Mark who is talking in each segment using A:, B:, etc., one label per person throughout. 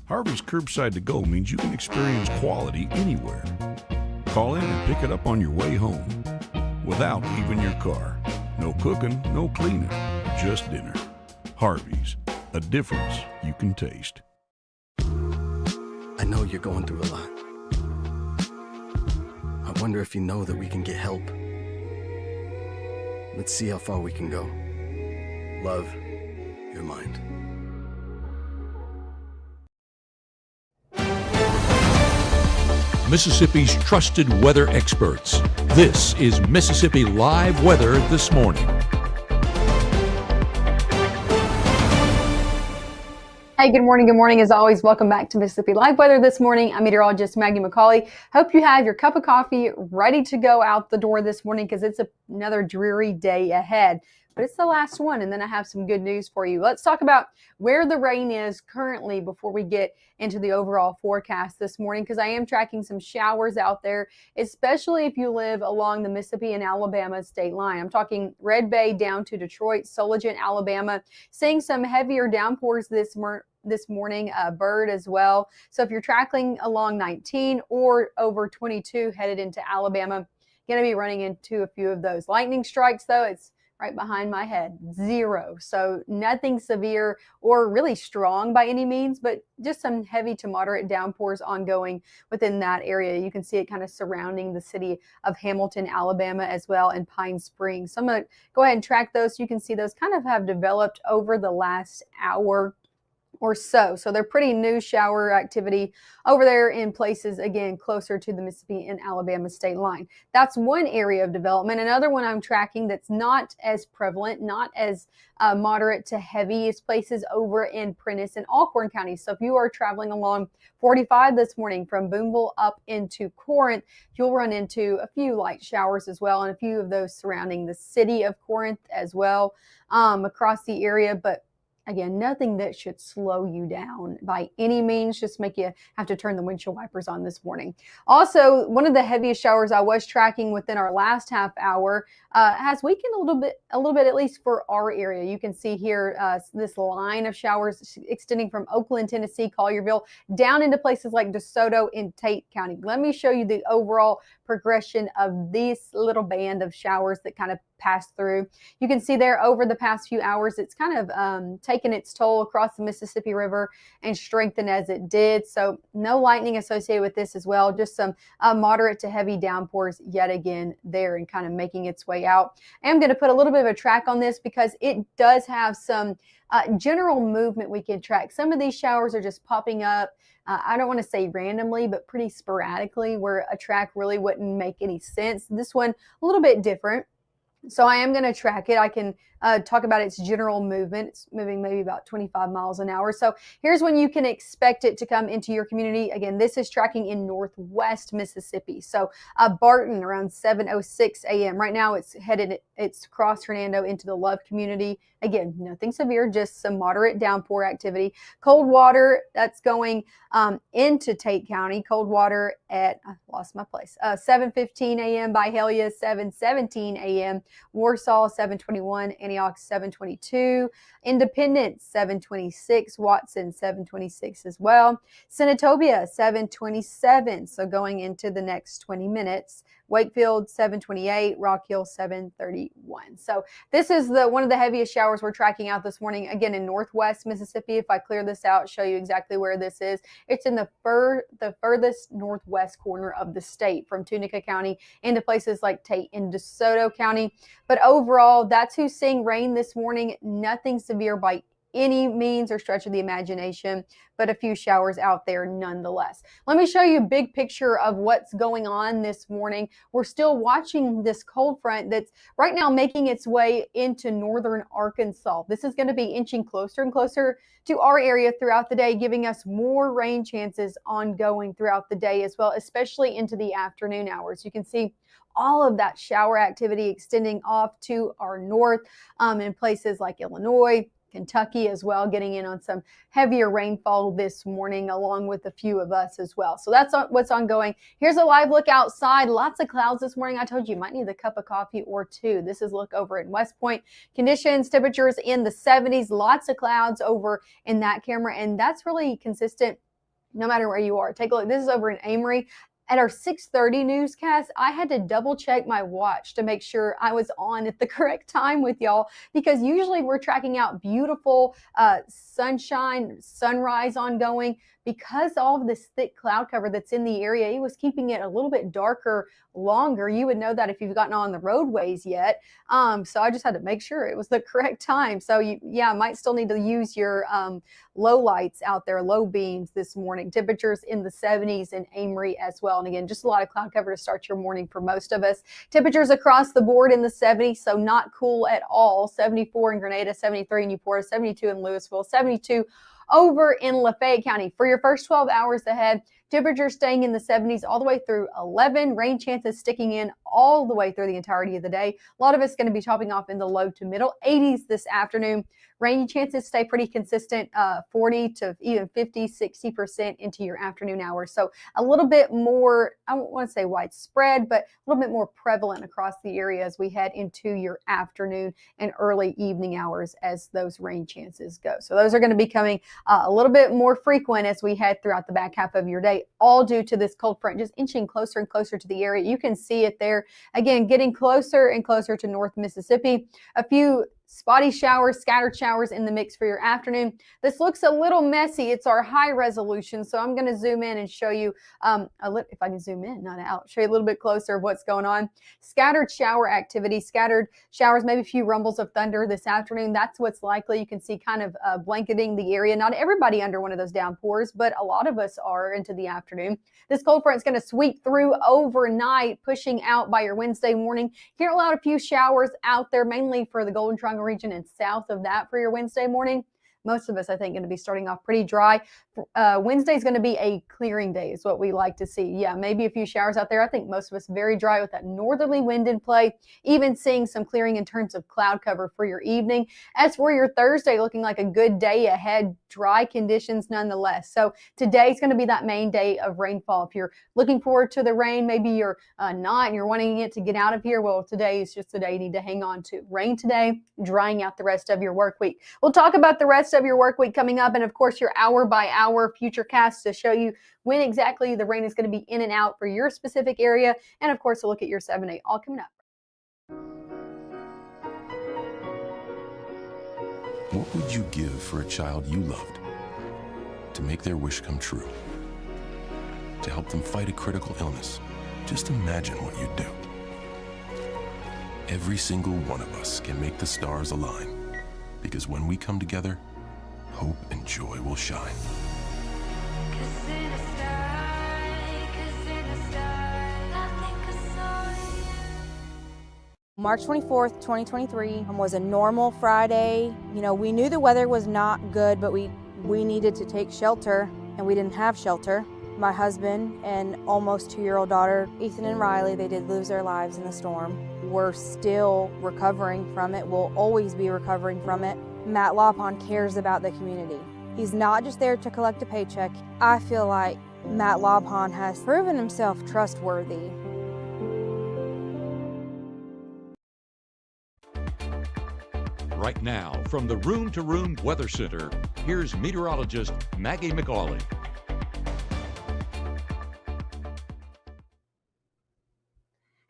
A: Harvey's Curbside to Go means you can experience quality anywhere. Call in and pick it up on your way home without leaving your car. No cooking, no cleaning, just dinner. Harvey's, a difference you can taste.
B: I know you're going through a lot. I wonder if you know that we can get help. Let's see how far we can go. Love, your mind.
C: Mississippi's trusted weather experts. This is Mississippi Live Weather This Morning.
D: Hey, good morning. Good morning. As always, welcome back to Mississippi Live Weather This Morning. I'm meteorologist Maggie McCauley. Hope you have your cup of coffee ready to go out the door this morning because it's another dreary day ahead. But it's the last one, and then I have some good news for you. Let's talk about where the rain is currently before we get into the overall forecast this morning, because I am tracking some showers out there, especially if you live along the Mississippi and Alabama state line. I'm talking Red Bay down to Detroit, Sulligent, Alabama, seeing some heavier downpours this morning, Bird as well. So if you're tracking along 19 or over 22 headed into Alabama, going to be running into a few of those lightning strikes, though. It's right behind my head, 0. So nothing severe or really strong by any means, but just some heavy to moderate downpours ongoing within that area. You can see it kind of surrounding the city of Hamilton, Alabama as well, and Pine Springs. So I'm going to go ahead and track those. You can see those kind of have developed over the last hour or so. So they're pretty new shower activity over there in places, again, closer to the Mississippi and Alabama state line. That's one area of development. Another one I'm tracking that's not as prevalent, not as moderate to heavy, is places over in Prentiss and Alcorn counties. So if you are traveling along 45 this morning from Boonville up into Corinth, you'll run into a few light showers as well, and a few of those surrounding the city of Corinth as well, across the area. But again, nothing that should slow you down by any means, just make you have to turn the windshield wipers on this morning. Also, one of the heaviest showers I was tracking within our last half hour has weakened a little bit, at least for our area. You can see here this line of showers extending from Oakland, Tennessee, Collierville, down into places like DeSoto in Tate County. Let me show you the overall progression of this little band of showers that kind of pass through. You can see there over the past few hours, it's kind of taken its toll across the Mississippi River and strengthened as it did. So no lightning associated with this as well, just some moderate to heavy downpours yet again there and kind of making its way out. I am going to put a little bit of a track on this because it does have some general movement we can track. Some of these showers are just popping up. I don't want to say randomly, but pretty sporadically, where a track really wouldn't make any sense. This one, a little bit different. So I am going to track it. I can talk about its general movement. It's moving maybe about 25 miles an hour. So here's when you can expect it to come into your community. Again, this is tracking in northwest Mississippi. So Barton around 7:06 a.m. Right now it's crossed Hernando into the Love community. Again, nothing severe, just some moderate downpour activity. Coldwater, that's going into Tate County. Coldwater at, I lost my place, 7:15 a.m. Byhalia, 7:17 a.m. Warsaw, 7:21, Antioch, 7:22, Independence, 7:26, Watson, 7:26 as well. Senatobia, 7:27, so going into the next 20 minutes. Wakefield, 7:28, Rock Hill, 7:31. So this is one of the heaviest showers we're tracking out this morning, again, in northwest Mississippi. If I clear this out, show you exactly where this is. It's in the furthest northwest corner of the state, from Tunica County into places like Tate and DeSoto County. But overall, that's who's seeing rain this morning. Nothing severe by any means or stretch of the imagination, but a few showers out there nonetheless. Let me show you a big picture of what's going on this morning. We're still watching this cold front that's right now making its way into northern Arkansas. This is going to be inching closer and closer to our area throughout the day, giving us more rain chances ongoing throughout the day as well, especially into the afternoon hours. You can see all of that shower activity extending off to our north in places like Illinois, Kentucky as well, getting in on some heavier rainfall this morning, along with a few of us as well. So that's what's ongoing. Here's a live look outside. Lots of clouds this morning. I told you might need a cup of coffee or two. This is a look over at West Point. Conditions, temperatures in the 70s. Lots of clouds over in that camera, and that's really consistent no matter where you are. Take a look. This is over in Amory. At our 6:30 newscast, I had to double check my watch to make sure I was on at the correct time with y'all, because usually we're tracking out beautiful sunshine, sunrise ongoing. Because all of this thick cloud cover that's in the area, it was keeping it a little bit darker longer. You would know that if you've gotten on the roadways yet. So I just had to make sure it was the correct time. So yeah, might still need to use your low lights out there, low beams this morning. Temperatures in the 70s in Amory as well. And again, just a lot of cloud cover to start your morning for most of us. Temperatures across the board in the 70s, so not cool at all. 74 in Grenada, 73 in Newport, 72 in Louisville, 72 over in Lafayette County. For your first 12 hours ahead, temperatures staying in the 70s all the way through 11. Rain chances sticking in all the way through the entirety of the day. A lot of it's going to be topping off in the low to middle 80s this afternoon. Rain chances stay pretty consistent, 40 to even 50, 60% into your afternoon hours. So a little bit more, I don't want to say widespread, but a little bit more prevalent across the area as we head into your afternoon and early evening hours as those rain chances go. So those are going to be coming a little bit more frequent as we head throughout the back half of your day, all due to this cold front just inching closer and closer to the area. You can see it there. Again, getting closer and closer to North Mississippi. A few spotty showers, scattered showers in the mix for your afternoon. This looks a little messy. It's our high resolution, so I'm going to zoom in and show you, if I can zoom in, not out, show you a little bit closer of what's going on. Scattered shower activity, scattered showers, maybe a few rumbles of thunder this afternoon. That's what's likely. You can see kind of blanketing the area. Not everybody under one of those downpours, but a lot of us are into the afternoon. This cold front is going to sweep through overnight, pushing out by your Wednesday morning. Here, a lot of few showers out there, mainly for the Golden Triangle region and south of that for your Wednesday morning. Most of us, I think, going to be starting off pretty dry. Wednesday is going to be a clearing day is what we like to see. Yeah, maybe a few showers out there. I think most of us very dry with that northerly wind in play, even seeing some clearing in terms of cloud cover for your evening. As for your Thursday, looking like a good day ahead, dry conditions nonetheless. So today's going to be that main day of rainfall. If you're looking forward to the rain, maybe you're not and you're wanting it to get out of here, well, today is just the day you need to hang on to. Rain today, drying out the rest of your work week. We'll talk about the rest of your work week coming up, and of course your hour by hour future cast to show you when exactly the rain is going to be in and out for your specific area, and of course a look at your 7-8 all coming up.
E: What would you give for a child you loved? To make their wish come true? To help them fight a critical illness? Just imagine what you'd do. Every single one of us can make the stars align, because when we come together, hope and joy will shine.
F: March 24th, 2023 was a normal Friday. You know, we knew the weather was not good, but we needed to take shelter, and we didn't have shelter. My husband and almost 2-year-old daughter, Ethan and Riley, they did lose their lives in the storm. We're still recovering from it. We'll always be recovering from it. Matt Laupon cares about the community. He's not just there to collect a paycheck. I feel like Matt Laupon has proven himself trustworthy.
C: Right now, from the Room to Room Weather Center, here's meteorologist Maggie McCauley.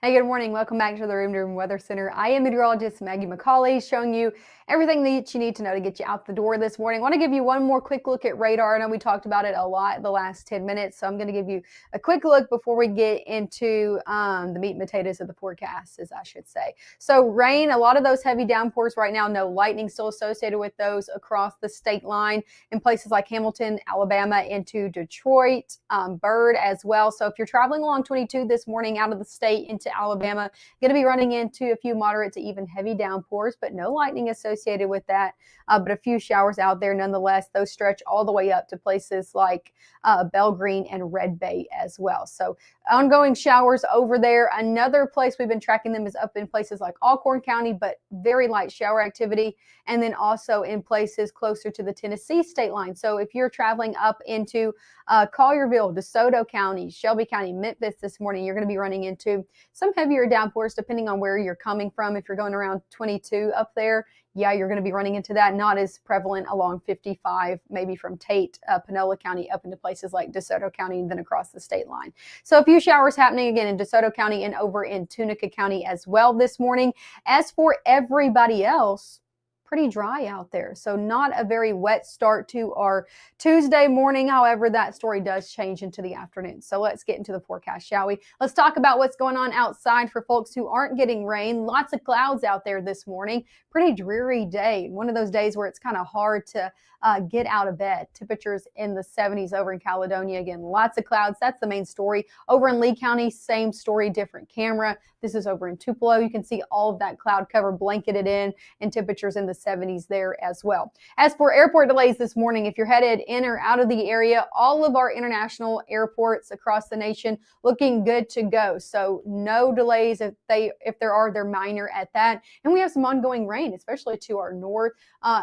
D: Hey, good morning. Welcome back to the Room to Room Weather Center. I am meteorologist Maggie McCauley, showing you everything that you need to know to get you out the door this morning. I want to give you one more quick look at radar. I know we talked about it a lot the last 10 minutes, so I'm going to give you a quick look before we get into the meat and potatoes of the forecast, as I should say. So rain, a lot of those heavy downpours right now, no lightning still associated with those across the state line in places like Hamilton, Alabama, into Detroit, Byrd as well. So if you're traveling along 22 this morning out of the state into Alabama, going to be running into a few moderate to even heavy downpours, but no lightning associated with that, but a few showers out there nonetheless. Those stretch all the way up to places like Belgreen and Red Bay as well. So ongoing showers over there. Another place we've been tracking them is up in places like Alcorn County, but very light shower activity, and then also in places closer to the Tennessee state line. So if you're traveling up into Collierville, DeSoto County, Shelby County, Memphis this morning, you're going to be running into some heavier downpours depending on where you're coming from. If you're going around 22 up there, yeah, you're going to be running into that. Not as prevalent along 55, maybe from Tate, Panola County up into places like DeSoto County and then across the state line. So a few showers happening again in DeSoto County and over in Tunica County as well this morning. As for everybody else, pretty dry out there. So not a very wet start to our Tuesday morning. However, that story does change into the afternoon. So let's get into the forecast, shall we? Let's talk about what's going on outside for folks who aren't getting rain. Lots of clouds out there this morning. Pretty dreary day. One of those days where it's kind of hard to get out of bed. Temperatures in the 70s over in Caledonia. Again, lots of clouds. That's the main story. Over in Lee County, same story, different camera. This is over in Tupelo. You can see all of that cloud cover blanketed in and temperatures in the 70s there as well. As for airport delays this morning, if you're headed in or out of the area, all of our international airports across the nation looking good to go. So no delays. If there are, they're minor at that. And we have some ongoing rain, especially to our north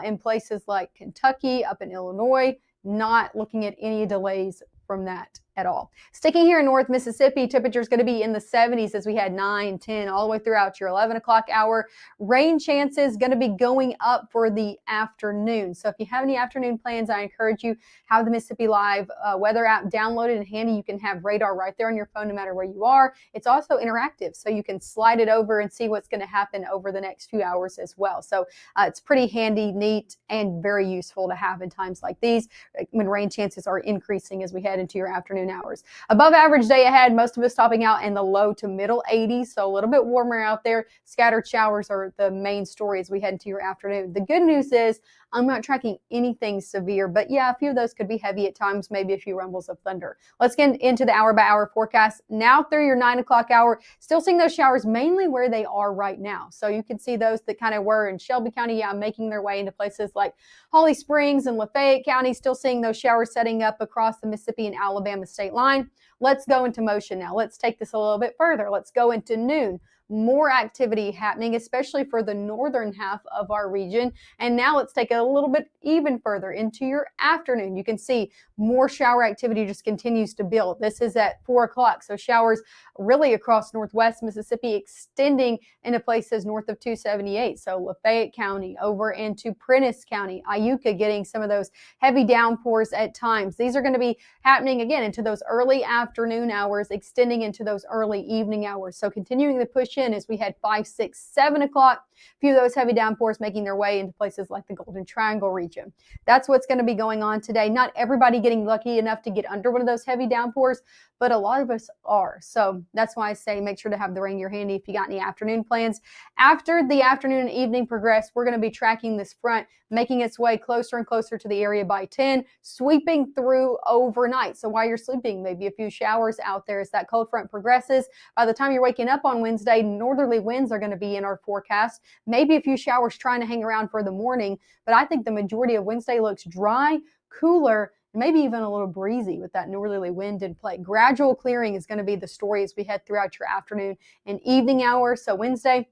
D: in places like Kentucky, up in Illinois. Not looking at any delays from that at all. Sticking here in North Mississippi, temperature is going to be in the 70s as we had 9, 10, all the way throughout your 11 o'clock hour. Rain chances going to be going up for the afternoon. So if you have any afternoon plans, I encourage you have the Mississippi Live weather app downloaded and handy. You can have radar right there on your phone no matter where you are. It's also interactive, so you can slide it over and see what's going to happen over the next few hours as well. So it's pretty handy, neat, and very useful to have in times like these when rain chances are increasing as we head into your afternoon hours. Above average day ahead, most of us topping out in the low to middle 80s, so a little bit warmer out there. Scattered showers are the main story as we head into your afternoon. The good news is I'm not tracking anything severe, but yeah, a few of those could be heavy at times, maybe a few rumbles of thunder. Let's get into the hour by hour forecast. Now through your 9 o'clock hour, still seeing those showers mainly where they are right now. So you can see those that kind of were in Shelby County, yeah, making their way into places like Holly Springs and Lafayette County, still seeing those showers setting up across the Mississippi and Alabama state line. Let's go into motion now. Let's take this a little bit further. Let's go into noon. More activity happening, especially for the northern half of our region. And now let's take it a little bit even further into your afternoon. You can see more shower activity just continues to build. This is at 4 o'clock. So showers really across northwest Mississippi, extending into places north of 278. So Lafayette County over into Prentiss County, Iuka getting some of those heavy downpours at times. These are going to be happening again into those early afternoon hours, extending into those early evening hours. So continuing to push in as we had 5, 6, 7 o'clock. A few of those heavy downpours making their way into places like the Golden Triangle region. That's what's going to be going on today. Not everybody getting lucky enough to get under one of those heavy downpours, but a lot of us are. So that's why I say make sure to have the rain in your handy if you got any afternoon plans. After the afternoon and evening progress, we're going to be tracking this front, making its way closer and closer to the area by 10, sweeping through overnight. So while you're sleeping, maybe a few showers out there as that cold front progresses. By the time you're waking up on Wednesday, northerly winds are going to be in our forecast. Maybe a few showers trying to hang around for the morning, but I think the majority of Wednesday looks dry, cooler, maybe even a little breezy with that northerly wind in play. Gradual clearing is going to be the story as we head throughout your afternoon and evening hours. So Wednesday,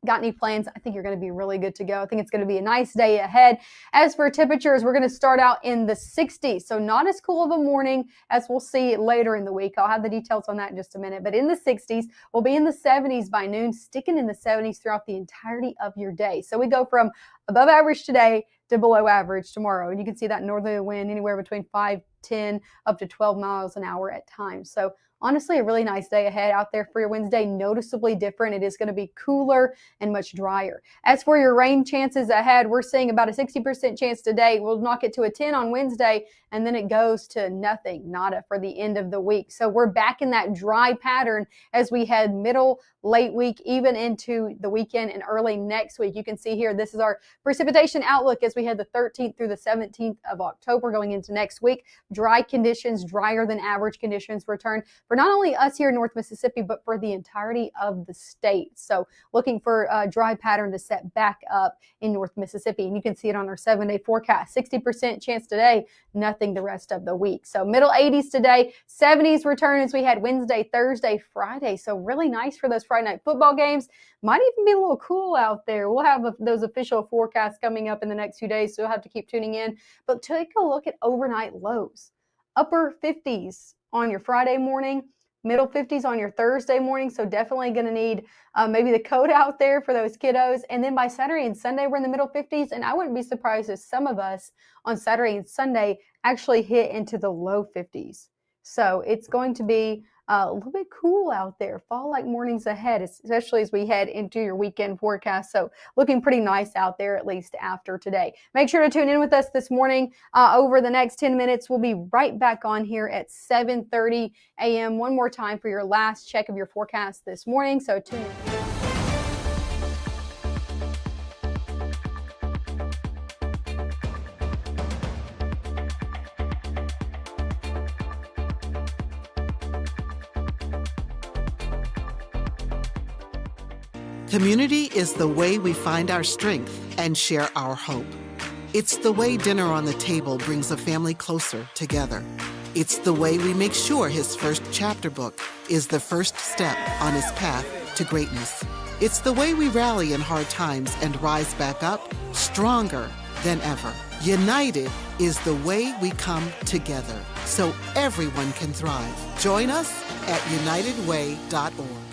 D: got any plans? I think you're going to be really good to go. I think it's going to be a nice day ahead. As for temperatures, we're going to start out in the 60s. So not as cool of a morning as we'll see later in the week. I'll have the details on that in just a minute. But in the 60s, we'll be in the 70s by noon, sticking in the 70s throughout the entirety of your day. So we go from above average today to below average tomorrow. And you can see that northerly wind anywhere between 5, 10, up to 12 miles an hour at times. So honestly, a really nice day ahead out there for your Wednesday. Noticeably different. It is going to be cooler and much drier. As for your rain chances ahead, we're seeing about a 60% chance today. We'll knock it to a 10 on Wednesday, and then it goes to nothing, nada for the end of the week. So we're back in that dry pattern as we head middle, late week, even into the weekend and early next week. You can see here, this is our precipitation outlook as we head the 13th through the 17th of October going into next week. Dry conditions, drier than average conditions return for not only us here in North Mississippi, but for the entirety of the state. So looking for a dry pattern to set back up in North Mississippi. And you can see it on our 7-day forecast. 60% chance today, nothing the rest of the week. So middle 80s today, 70s return as we had Wednesday, Thursday, Friday. So really nice for those Friday night football games. Might even be a little cool out there. We'll have those official forecasts coming up in the next few days, so you'll have to keep tuning in. But take a look at overnight lows. Upper 50s on your Friday morning, middle 50s on your Thursday morning. So definitely going to need maybe the coat out there for those kiddos. And then by Saturday and Sunday, we're in the middle 50s. And I wouldn't be surprised if some of us on Saturday and Sunday actually hit into the low 50s. So it's going to be a little bit cool out there. Fall-like mornings ahead, especially as we head into your weekend forecast. So looking pretty nice out there, at least after today. Make sure to tune in with us this morning. Over the next 10 minutes, we'll be right back on here at 7:30 a.m. One more time for your last check of your forecast this morning. So tune in.
G: Community is the way we find our strength and share our hope. It's the way dinner on the table brings a family closer together. It's the way we make sure his first chapter book is the first step on his path to greatness. It's the way we rally in hard times and rise back up stronger than ever. United is the way we come together so everyone can thrive. Join us at unitedway.org.